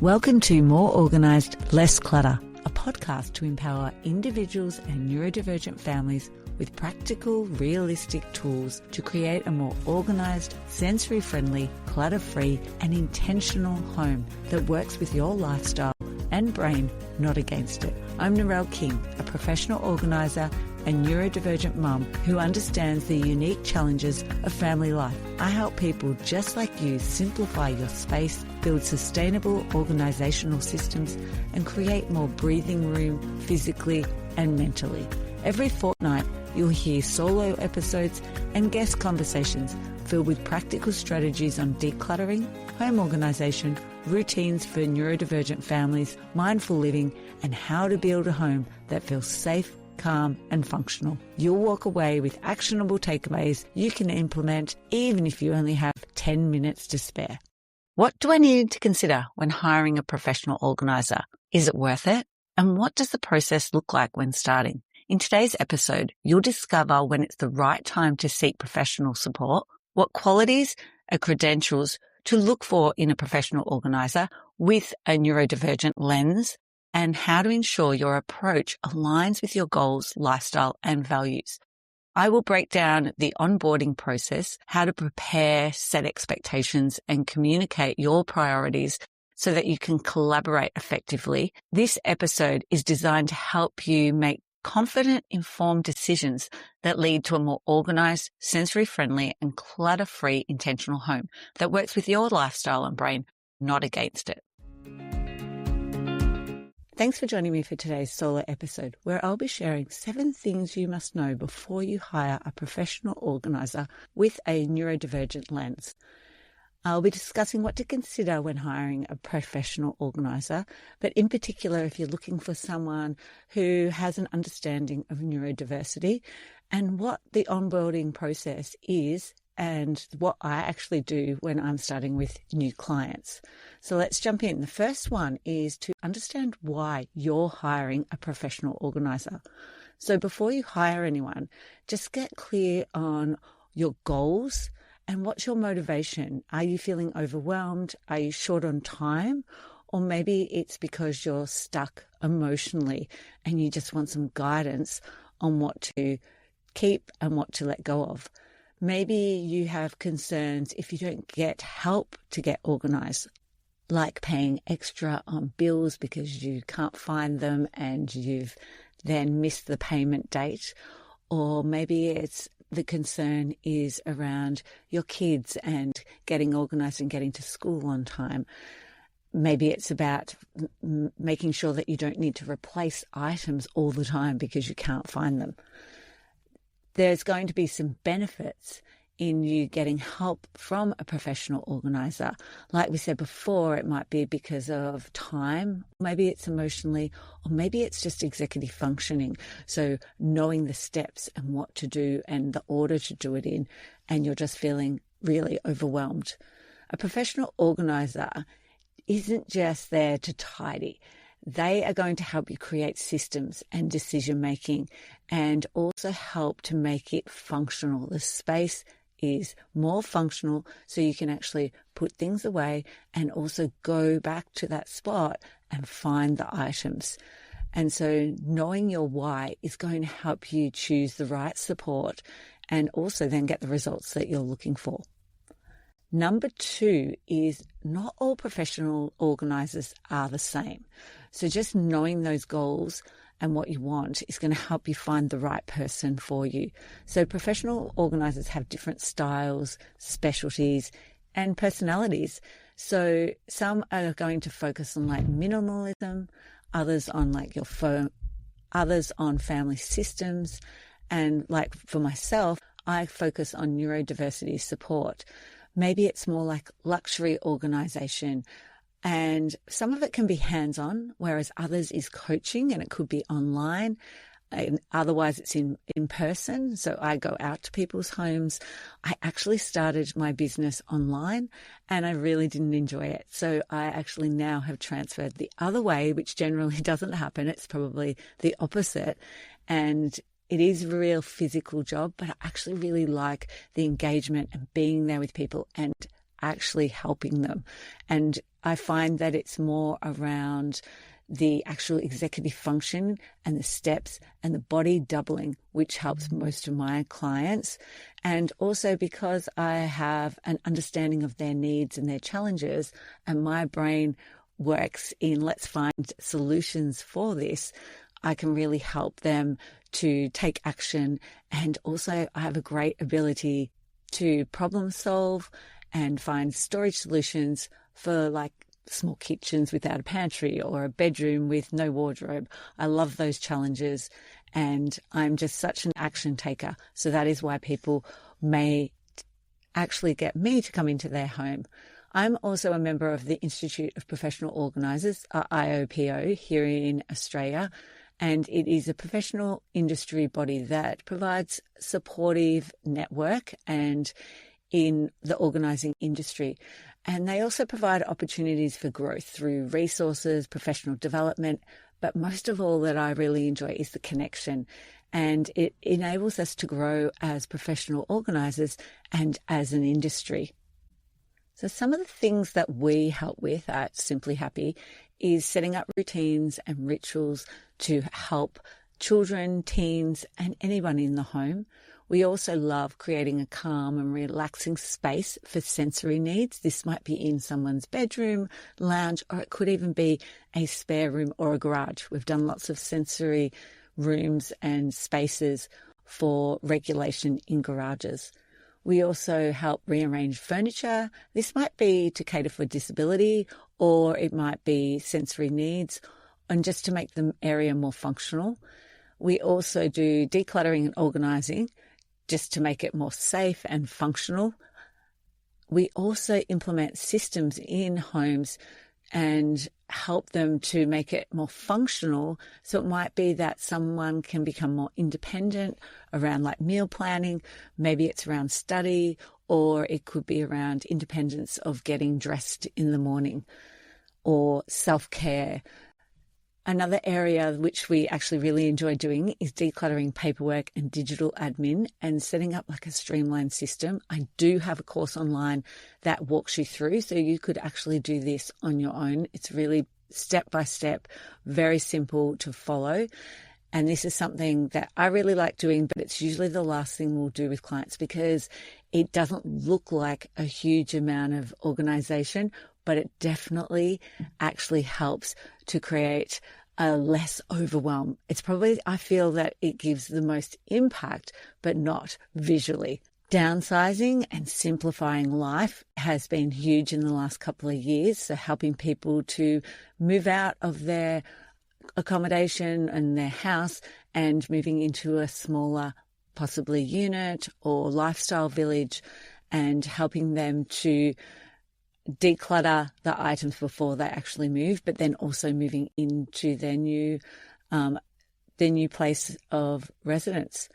Welcome to More Organised Less Clutter, a podcast to empower individuals and neurodivergent families with practical, realistic tools to create a more organised, sensory-friendly, clutter-free and intentional home that works with your lifestyle and brain, not against it. I'm Narelle King, a professional organiser and neurodivergent mum who understands the unique challenges of family life. I help people just like you simplify your space, build sustainable organisational systems, and create more breathing room physically and mentally. Every fortnight, you'll hear solo episodes and guest conversations filled with practical strategies on decluttering, home organisation, routines for neurodivergent families, mindful living, and how to build a home that feels safe, calm and functional. You'll walk away with actionable takeaways you can implement even if you only have 10 minutes to spare. What do I need to consider when hiring a professional organiser? Is it worth it? And what does the process look like when starting? In today's episode, you'll discover when it's the right time to seek professional support, what qualities or credentials to look for in a professional organiser with a neurodivergent lens, and how to ensure your approach aligns with your goals, lifestyle, and values. I will break down the onboarding process, how to prepare, set expectations, and communicate your priorities so that you can collaborate effectively. This episode is designed to help you make confident, informed decisions that lead to a more organised, sensory-friendly, and clutter-free intentional home that works with your lifestyle and brain, not against it. Thanks for joining me for today's solo episode, where I'll be sharing 7 things you must know before you hire a professional organiser with a neurodivergent lens. I'll be discussing what to consider when hiring a professional organiser, but in particular if you're looking for someone who has an understanding of neurodiversity and what the onboarding process is and what I actually do when I'm starting with new clients. So let's jump in. The first one is to understand why you're hiring a professional organiser. So before you hire anyone, just get clear on your goals and what's your motivation. Are you feeling overwhelmed? Are you short on time? Or maybe it's because you're stuck emotionally and you just want some guidance on what to keep and what to let go of. Maybe you have concerns if you don't get help to get organised, like paying extra on bills because you can't find them and you've then missed the payment date. Or maybe it's the concern is around your kids and getting organised and getting to school on time. Maybe it's about making sure that you don't need to replace items all the time because you can't find them. There's going to be some benefits in you getting help from a professional organiser. Like we said before, it might be because of time, maybe it's emotionally, or maybe it's just executive functioning. So knowing the steps and what to do and the order to do it in, and you're just feeling really overwhelmed. A professional organiser isn't just there to tidy. They are going to help you create systems and decision-making and also help to make it functional. The space is more functional so you can actually put things away and also go back to that spot and find the items. And so knowing your why is going to help you choose the right support and also then get the results that you're looking for. Number 2 is not all professional organisers are the same. So just knowing those goals and what you want is going to help you find the right person for you. So professional organisers have different styles, specialties, and personalities. So some are going to focus on like minimalism, others on like your phone, others on family systems. And like for myself, I focus on neurodiversity support. Maybe it's more like luxury organisation, and some of it can be hands-on, whereas others is coaching and it could be online. And otherwise it's in person. So I go out to people's homes. I actually started my business online and I really didn't enjoy it. So I actually now have transferred the other way, which generally doesn't happen. It's probably the opposite. And it is a real physical job, but I actually really like the engagement and being there with people and actually helping them. And I find that it's more around the actual executive function and the steps and the body doubling, which helps most of my clients. And also because I have an understanding of their needs and their challenges, and my brain works in let's find solutions for this, I can really help them to take action. And also I have a great ability to problem solve and find storage solutions for like small kitchens without a pantry or a bedroom with no wardrobe. I love those challenges, and I'm just such an action taker. So that is why people may actually get me to come into their home. I'm also a member of the Institute of Professional Organisers, IOPO, here in Australia, and it is a professional industry body that provides supportive network and in the organising industry. And they also provide opportunities for growth through resources, professional development. But most of all that I really enjoy is the connection. And it enables us to grow as professional organisers and as an industry. So some of the things that we help with at Simply Happy is setting up routines and rituals to help children, teens, and anyone in the home. We also love creating a calm and relaxing space for sensory needs. This might be in someone's bedroom, lounge, or it could even be a spare room or a garage. We've done lots of sensory rooms and spaces for regulation in garages. We also help rearrange furniture. This might be to cater for disability, or it might be sensory needs, and just to make the area more functional. We also do decluttering and organising, just to make it more safe and functional. We also implement systems in homes and help them to make it more functional. So it might be that someone can become more independent around like meal planning. Maybe it's around study, or it could be around independence of getting dressed in the morning or self-care. Another area which we actually really enjoy doing is decluttering paperwork and digital admin and setting up like a streamlined system. I do have a course online that walks you through, so you could actually do this on your own. It's really step by step, very simple to follow. And this is something that I really like doing, but it's usually the last thing we'll do with clients because it doesn't look like a huge amount of organization, but it definitely actually helps to create a less overwhelm. It's probably, I feel that it gives the most impact, but not visually. Downsizing and simplifying life has been huge in the last couple of years. So helping people to move out of their accommodation and their house and moving into a smaller, possibly unit or lifestyle village, and helping them to declutter the items before they actually move, but then also moving into their new place of residence.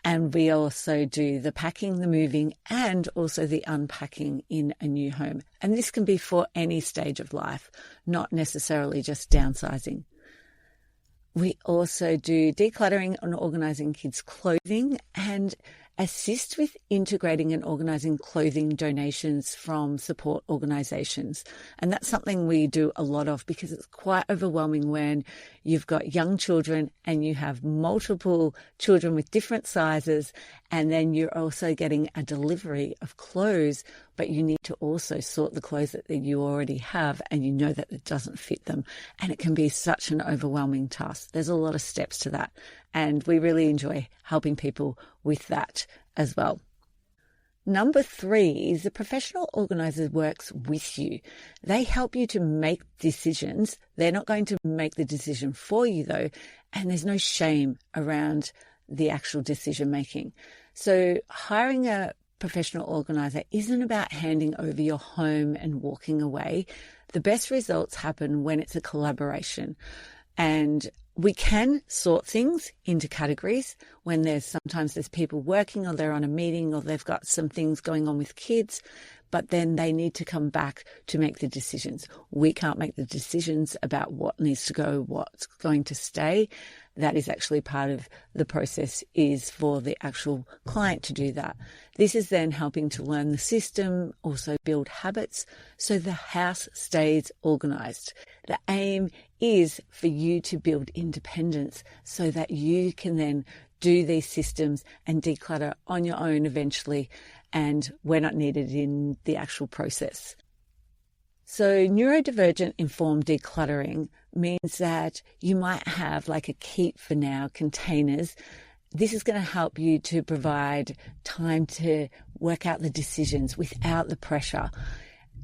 And we also do the packing, the moving, and also the unpacking in a new home. And this can be for any stage of life, not necessarily just downsizing. We also do decluttering and organising kids' clothing and assist with integrating and organising clothing donations from support organisations. And that's something we do a lot of because it's quite overwhelming when you've got young children and you have multiple children with different sizes, and then you're also getting a delivery of clothes, but you need to also sort the clothes that you already have and you know that it doesn't fit them. And it can be such an overwhelming task. There's a lot of steps to that. And we really enjoy helping people with that as well. Number 3 is the professional organizer works with you. They help you to make decisions. They're not going to make the decision for you though, and there's no shame around the actual decision making. So hiring a professional organizer isn't about handing over your home and walking away. The best results happen when it's a collaboration. And we can sort things into categories when sometimes there's people working or they're on a meeting or they've got some things going on with kids, but then they need to come back to make the decisions. We can't make the decisions about what needs to go, what's going to stay. that is actually part of the process is for the actual client to do that. This is then helping to learn the system, also build habits so the house stays organized. The aim is for you to build independence so that you can then do these systems and declutter on your own eventually, and we're not needed in the actual process. So neurodivergent informed decluttering means that you might have like a keep for now containers. This is going to help you to provide time to work out the decisions without the pressure.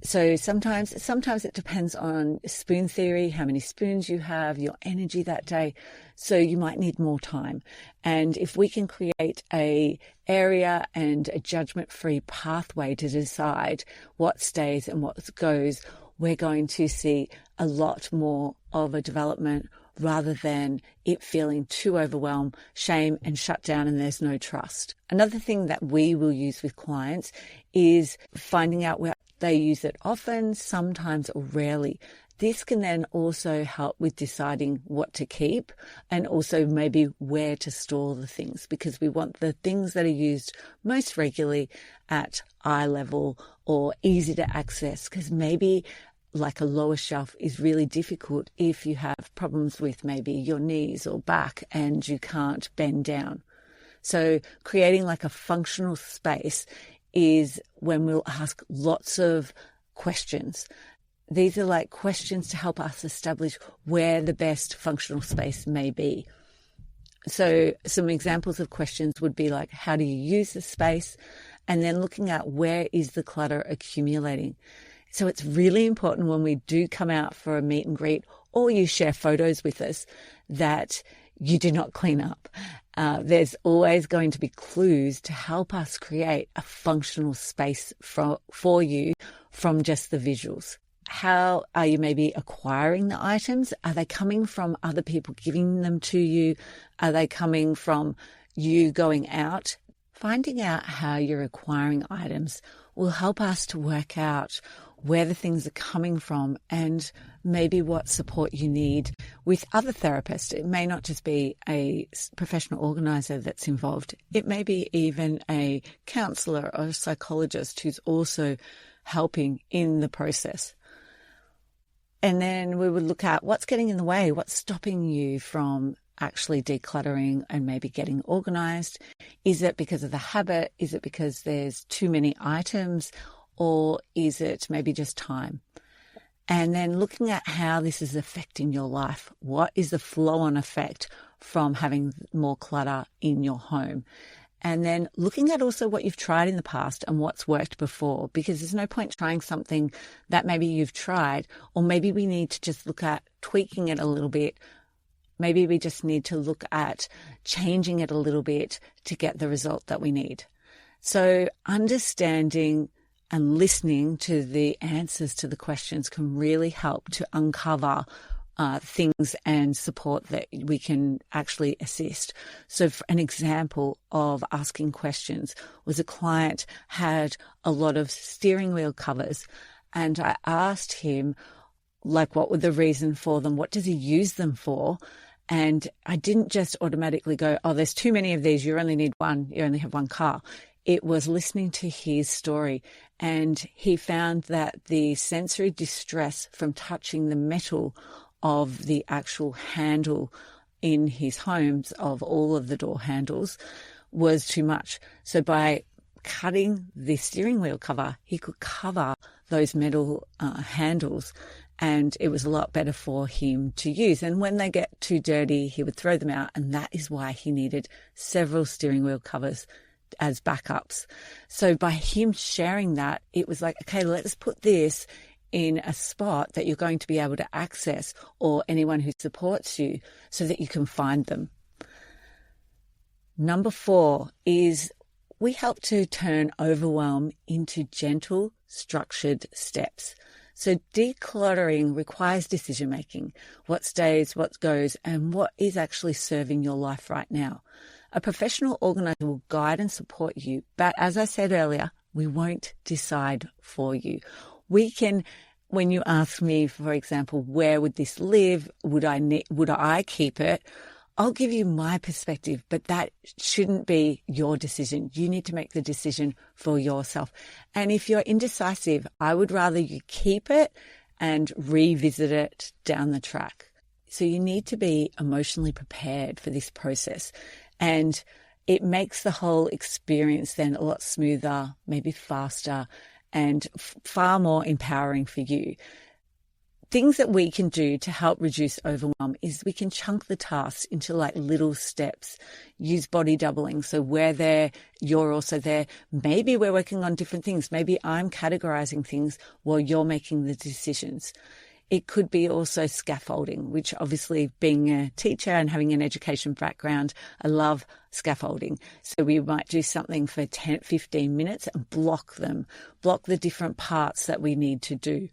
So sometimes it depends on spoon theory, how many spoons you have, your energy that day. So you might need more time. And if we can create a area and a judgment-free pathway to decide what stays and what goes, we're going to see a lot more of a development rather than it feeling too overwhelmed, shame and shut down and there's no trust. Another thing that we will use with clients is finding out where they use it often, sometimes or rarely. This can then also help with deciding what to keep and also maybe where to store the things, because we want the things that are used most regularly at eye level or easy to access, because maybe like a lower shelf is really difficult if you have problems with maybe your knees or back and you can't bend down. So creating like a functional space is when we'll ask lots of questions. These are like questions to help us establish where the best functional space may be. So some examples of questions would be like, how do you use the space? And then looking at where is the clutter accumulating? So it's really important when we do come out for a meet and greet or you share photos with us that you do not clean up. There's always going to be clues to help us create a functional space for you from just the visuals. How are you maybe acquiring the items? Are they coming from other people giving them to you? Are they coming from you going out? Finding out how you're acquiring items will help us to work out where the things are coming from and maybe what support you need with other therapists. It may not just be a professional organizer that's involved. It may be even a counselor or a psychologist who's also helping in the process. And then we would look at what's getting in the way, what's stopping you from actually decluttering and maybe getting organized. Is it because of the habit? Is it because there's too many items? Or is it maybe just time? And then looking at how this is affecting your life. What is the flow-on effect from having more clutter in your home? And then looking at also what you've tried in the past and what's worked before, because there's no point trying something that maybe you've tried, or maybe we need to just look at tweaking it a little bit. Maybe we just need to look at changing it a little bit to get the result that we need. So understanding and listening to the answers to the questions can really help to uncover things and support that we can actually assist. So for an example of asking questions was a client had a lot of steering wheel covers, and I asked him, like, what were the reason for them? What does he use them for? And I didn't just automatically go, oh, there's too many of these. You only need one. You only have one car. It was listening to his story, and he found that the sensory distress from touching the metal of the actual handle in his homes, of all of the door handles, was too much. So by cutting the steering wheel cover, he could cover those metal handles, and it was a lot better for him to use. And when they get too dirty, he would throw them out, and that is why he needed several steering wheel covers as backups. So by him sharing that, it was like, okay, let's put this in a spot that you're going to be able to access, or anyone who supports you, so that you can find them. Number 4 is we help to turn overwhelm into gentle, structured steps. So decluttering requires decision making, what stays, what goes, and what is actually serving your life right now. A professional organizer will guide and support you, but as I said earlier, we won't decide for you. We can, when you ask me, for example, where would this live? Would I keep it? I'll give you my perspective, but that shouldn't be your decision. You need to make the decision for yourself. And if you're indecisive, I would rather you keep it and revisit it down the track. So you need to be emotionally prepared for this process. And it makes the whole experience then a lot smoother, maybe faster, and far more empowering for you. Things that we can do to help reduce overwhelm is we can chunk the tasks into like little steps, use body doubling. So we're there, you're also there. Maybe we're working on different things. Maybe I'm categorizing things while you're making the decisions. It could be also scaffolding, which obviously being a teacher and having an education background, I love scaffolding. So we might do something for 10, 15 minutes and block the different parts that we need to do.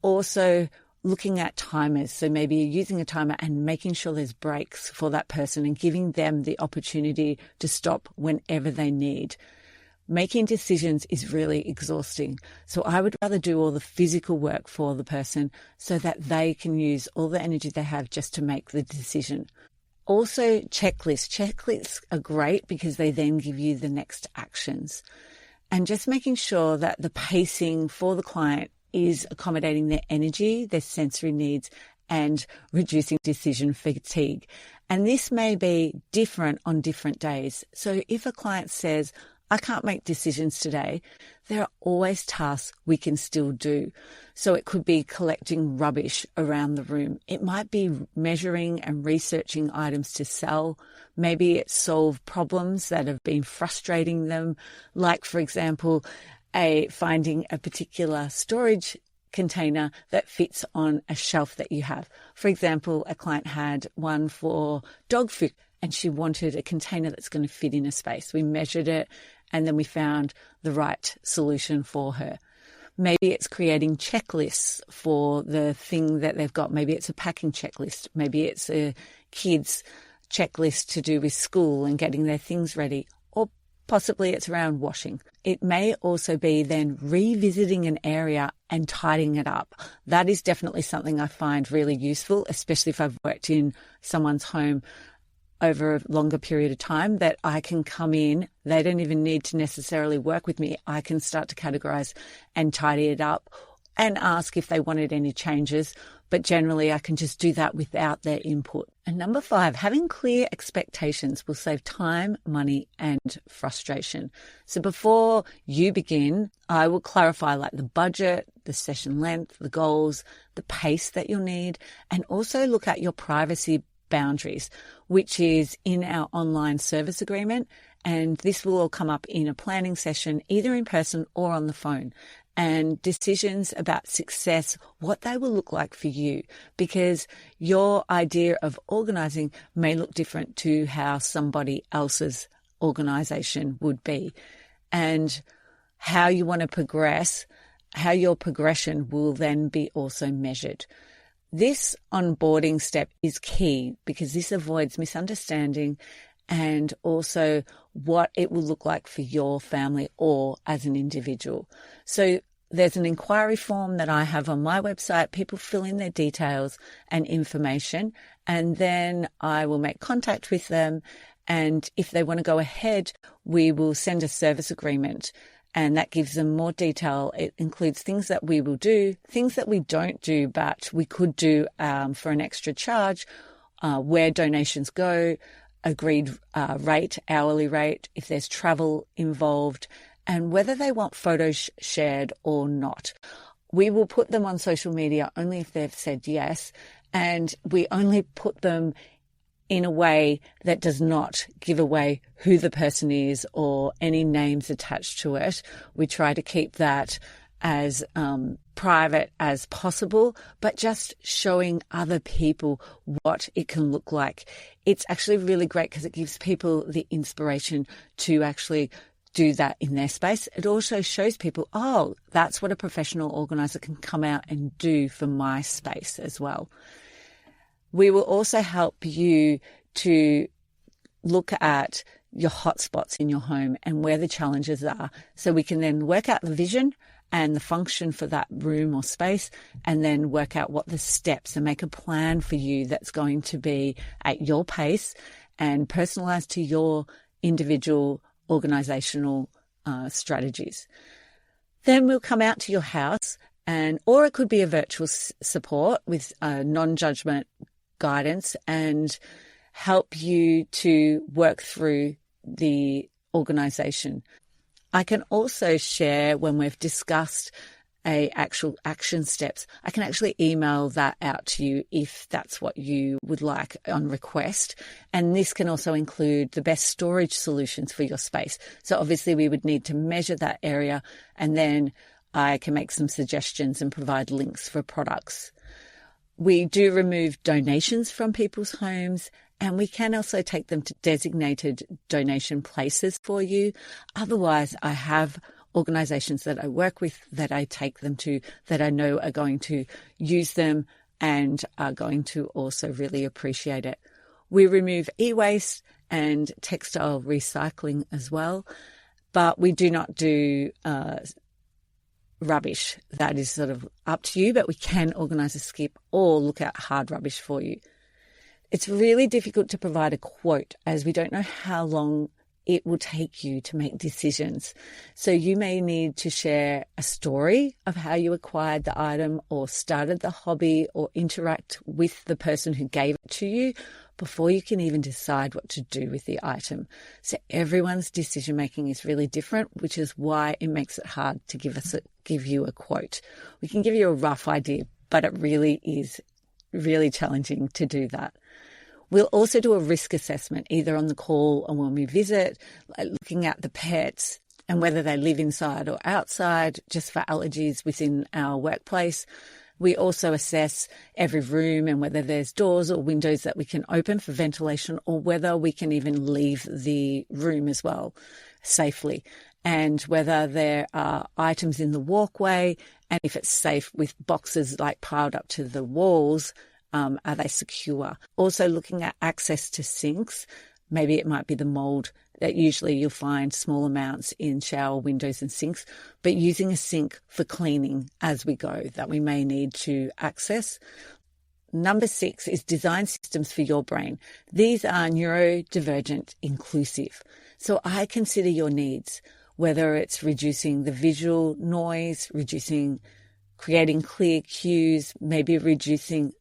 Also, looking at timers. So maybe using a timer and making sure there's breaks for that person and giving them the opportunity to stop whenever they need. Making decisions is really exhausting. So I would rather do all the physical work for the person so that they can use all the energy they have just to make the decision. Also, checklists. Checklists are great because they then give you the next actions. And just making sure that the pacing for the client is accommodating their energy, their sensory needs, and reducing decision fatigue. And this may be different on different days. So if a client says, I can't make decisions today, there are always tasks we can still do. So it could be collecting rubbish around the room. It might be measuring and researching items to sell. Maybe it's solve problems that have been frustrating them. Like, for example, finding a particular storage container that fits on a shelf that you have. For example, a client had one for dog food and she wanted a container that's going to fit in a space. We measured it and then we found the right solution for her. Maybe it's creating checklists for the thing that they've got. Maybe it's a packing checklist. Maybe it's a kid's checklist to do with school and getting their things ready. Or possibly it's around washing. It may also be then revisiting an area and tidying it up. That is definitely something I find really useful, especially if I've worked in someone's home over a longer period of time, that I can come in. They don't even need to necessarily work with me. I can start to categorize and tidy it up and ask if they wanted any changes. But generally, I can just do that without their input. And number 5, having clear expectations will save time, money, and frustration. So before you begin, I will clarify like the budget, the session length, the goals, the pace that you'll need, and also look at your privacy boundaries, which is in our online service agreement. And this will all come up in a planning session, either in person or on the phone. And decisions about success, what they will look like for you, because your idea of organising may look different to how somebody else's organisation would be. And how you want to progress, how your progression will then be also measured. This onboarding step is key because this avoids misunderstanding and also what it will look like for your family or as an individual. So there's an inquiry form that I have on my website. People fill in their details and information, and then I will make contact with them. And if they want to go ahead, we will send a service agreement, and that gives them more detail. It includes things that we will do, things that we don't do, but we could do for an extra charge, where donations go, agreed rate, hourly rate, if there's travel involved, and whether they want photos shared or not. We will put them on social media only if they've said yes, and we only put them in a way that does not give away who the person is or any names attached to it. We try to keep that as private as possible, but just showing other people what it can look like. It's actually really great because it gives people the inspiration to actually do that in their space. It also shows people, oh, that's what a professional organizer can come out and do for my space as well. We will also help you to look at your hotspots in your home and where the challenges are, so we can then work out the vision and the function for that room or space, and then work out what the steps and make a plan for you that's going to be at your pace and personalized to your individual organizational strategies. Then we'll come out to your house, or it could be a virtual support with non-judgment guidance and help you to work through the organization. I can also share, when we've discussed actual action steps, I can actually email that out to you if that's what you would like on request. And this can also include the best storage solutions for your space. So obviously we would need to measure that area, and then I can make some suggestions and provide links for products. We do remove donations from people's homes, and we can also take them to designated donation places for you. Otherwise, I have organizations that I work with that I take them to that I know are going to use them and are going to also really appreciate it. We remove e-waste and textile recycling as well, but we do not do rubbish. That is sort of up to you, but we can organise a skip or look at hard rubbish for you. It's really difficult to provide a quote as we don't know how long it will take you to make decisions. So you may need to share a story of how you acquired the item or started the hobby or interact with the person who gave it to you before you can even decide what to do with the item. So everyone's decision making is really different, which is why it makes it hard to give you a quote. We can give you a rough idea, but it really is really challenging to do that. We'll also do a risk assessment, either on the call or when we visit, like looking at the pets and whether they live inside or outside, just for allergies within our workplace. We also assess every room and whether there's doors or windows that we can open for ventilation, or whether we can even leave the room as well safely, and whether there are items in the walkway, and if it's safe with boxes like piled up to the walls. Are they secure? Also looking at access to sinks. Maybe it might be the mold that usually you'll find small amounts in shower windows and sinks, but using a sink for cleaning as we go that we may need to access. Number 6 is design systems for your brain. These are neurodivergent inclusive. So I consider your needs, whether it's reducing the visual noise, creating clear cues, maybe removing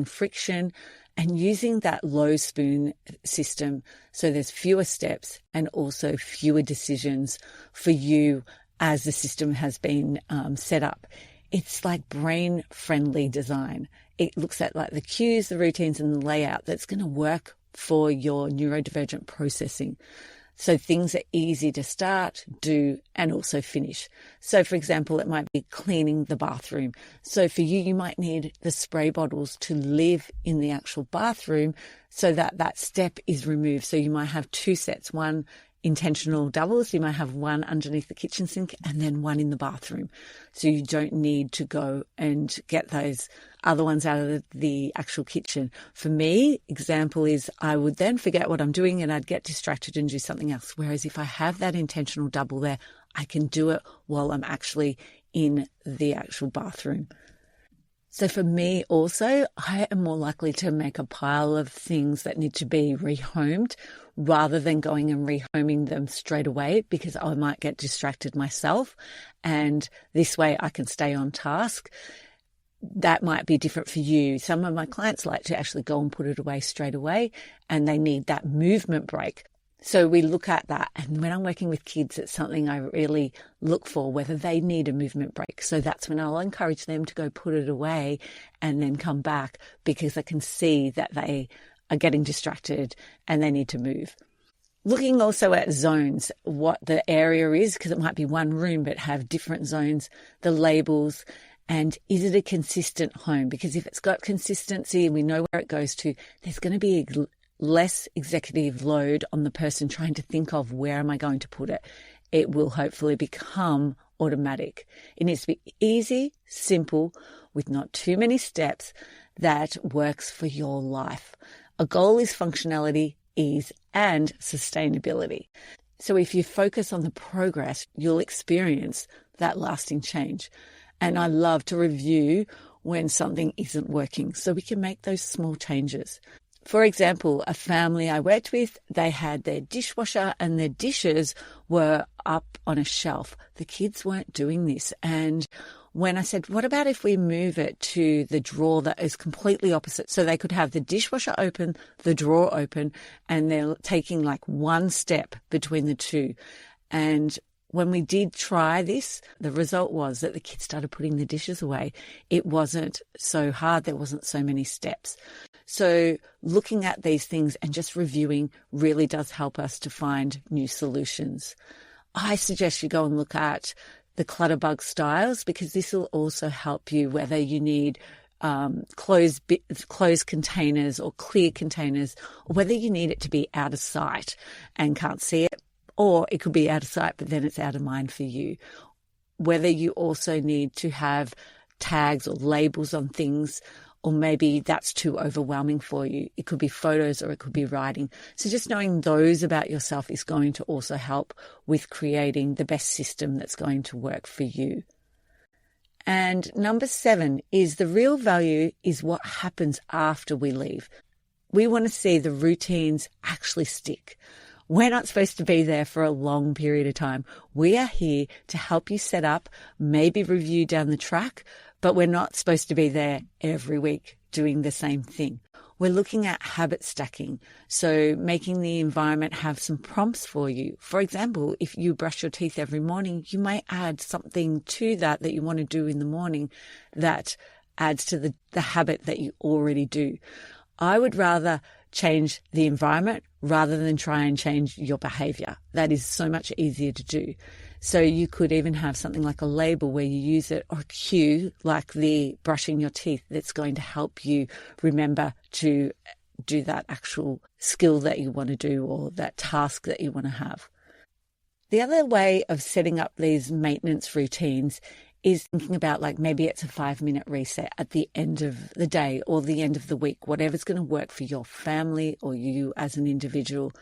friction, and using that low spoon system so there's fewer steps and also fewer decisions for you as the system has been set up. It's like brain-friendly design. It looks at like the cues, the routines, and the layout that's going to work for your neurodivergent processing. So things are easy to start, do, and also finish. So for example, it might be cleaning the bathroom. So for you, you might need the spray bottles to live in the actual bathroom so that that step is removed. So you might have 2 sets, one intentional doubles. You might have one underneath the kitchen sink and then one in the bathroom. So you don't need to go and get those other ones out of the actual kitchen. For me, example is I would then forget what I'm doing and I'd get distracted and do something else. Whereas if I have that intentional double there, I can do it while I'm actually in the actual bathroom. So for me also, I am more likely to make a pile of things that need to be rehomed rather than going and rehoming them straight away, because I might get distracted myself, and this way I can stay on task. That might be different for you. Some of my clients like to actually go and put it away straight away, and they need that movement break. So we look at that, and when I'm working with kids, it's something I really look for, whether they need a movement break. So that's when I'll encourage them to go put it away and then come back, because I can see that they are getting distracted and they need to move. Looking also at zones, what the area is, because it might be one room but have different zones, the labels, and is it a consistent home? Because if it's got consistency and we know where it goes to, there's going to be less executive load on the person trying to think of where am I going to put it. It will hopefully become automatic. It needs to be easy, simple, with not too many steps, that works for your life. A goal is functionality, ease, and sustainability. So if you focus on the progress, you'll experience that lasting change. And I love to review when something isn't working so we can make those small changes. For example, a family I worked with, they had their dishwasher and their dishes were up on a shelf. The kids weren't doing this. And when I said, what about if we move it to the drawer that is completely opposite? So they could have the dishwasher open, the drawer open, and they're taking like one step between the two. And when we did try this, the result was that the kids started putting the dishes away. It wasn't so hard. There wasn't so many steps. So looking at these things and just reviewing really does help us to find new solutions. I suggest you go and look at the Clutterbug styles, because this will also help you whether you need closed containers or clear containers, or whether you need it to be out of sight and can't see it. Or it could be out of sight, but then it's out of mind for you. Whether you also need to have tags or labels on things, or maybe that's too overwhelming for you. It could be photos or it could be writing. So just knowing those about yourself is going to also help with creating the best system that's going to work for you. And number 7 is the real value is what happens after we leave. We want to see the routines actually stick. We're not supposed to be there for a long period of time. We are here to help you set up, maybe review down the track, but we're not supposed to be there every week doing the same thing. We're looking at habit stacking, so making the environment have some prompts for you. For example, if you brush your teeth every morning, you might add something to that you want to do in the morning that adds to the habit that you already do. I would rather change the environment rather than try and change your behavior. That is so much easier to do. So you could even have something like a label where you use it, or a cue like the brushing your teeth that's going to help you remember to do that actual skill that you want to do or that task that you want to have. The other way of setting up these maintenance routines is thinking about like maybe it's a 5-minute reset at the end of the day or the end of the week, whatever's going to work for your family or you as an individual.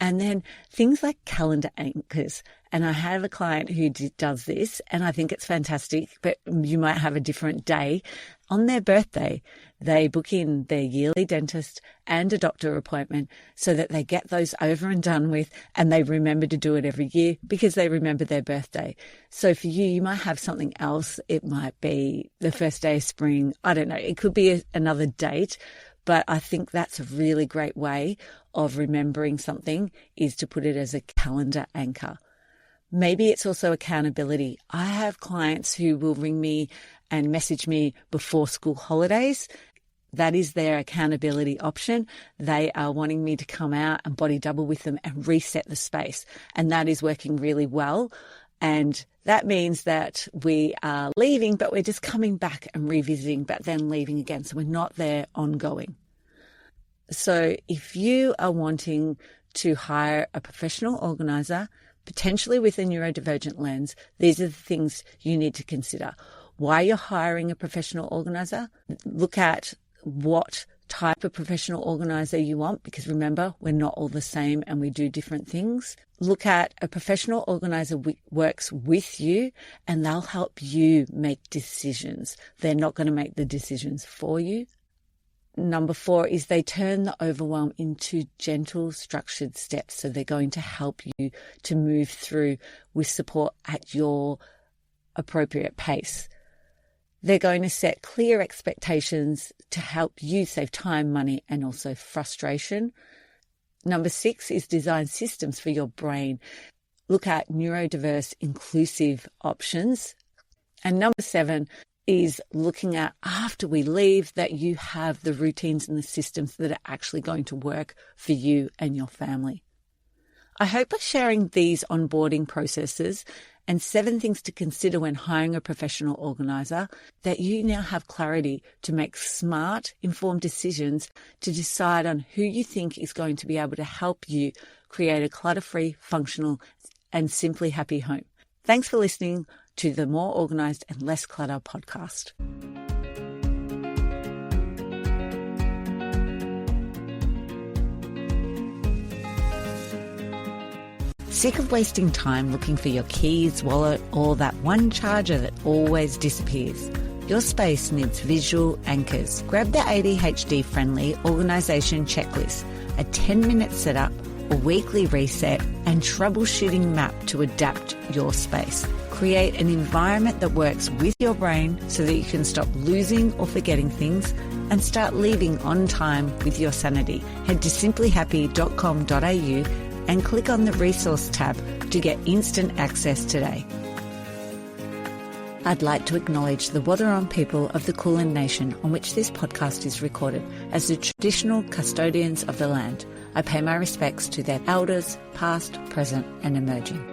And then things like calendar anchors. And I have a client who does this, and I think it's fantastic, but you might have a different day. On their birthday, they book in their yearly dentist and a doctor appointment so that they get those over and done with, and they remember to do it every year because they remember their birthday. So for you, you might have something else. It might be the first day of spring. I don't know. It could be another date. But I think that's a really great way of remembering something, is to put it as a calendar anchor. Maybe it's also accountability. I have clients who will ring me and message me before school holidays. That is their accountability option. They are wanting me to come out and body double with them and reset the space. And that is working really well. And that means that we are leaving, but we're just coming back and revisiting, but then leaving again. So we're not there ongoing. So if you are wanting to hire a professional organiser, potentially with a neurodivergent lens, these are the things you need to consider. Why you're hiring a professional organiser, look at what type of professional organiser you want, because remember, we're not all the same and we do different things. Look at a professional organiser works with you and they'll help you make decisions. They're not going to make the decisions for you. Number 4 is they turn the overwhelm into gentle, structured steps. So they're going to help you to move through with support at your appropriate pace. They're going to set clear expectations to help you save time, money, and also frustration. Number 6 is design systems for your brain. Look at neurodiverse, inclusive options. And number 7 is looking at, after we leave, that you have the routines and the systems that are actually going to work for you and your family. I hope by sharing these onboarding processes and 7 things to consider when hiring a professional organiser, that you now have clarity to make smart, informed decisions to decide on who you think is going to be able to help you create a clutter-free, functional, and simply happy home. Thanks for listening to the More Organised and Less Clutter podcast. Sick of wasting time looking for your keys, wallet, or that one charger that always disappears? Your space needs visual anchors. Grab the ADHD-friendly organisation checklist, a 10-minute setup, a weekly reset, and troubleshooting map to adapt your space. Create an environment that works with your brain so that you can stop losing or forgetting things and start leaving on time with your sanity. Head to simplyhappy.com.au and click on the resource tab to get instant access today. I'd like to acknowledge the Wadawurrung people of the Kulin Nation on which this podcast is recorded as the traditional custodians of the land. I pay my respects to their elders, past, present and emerging.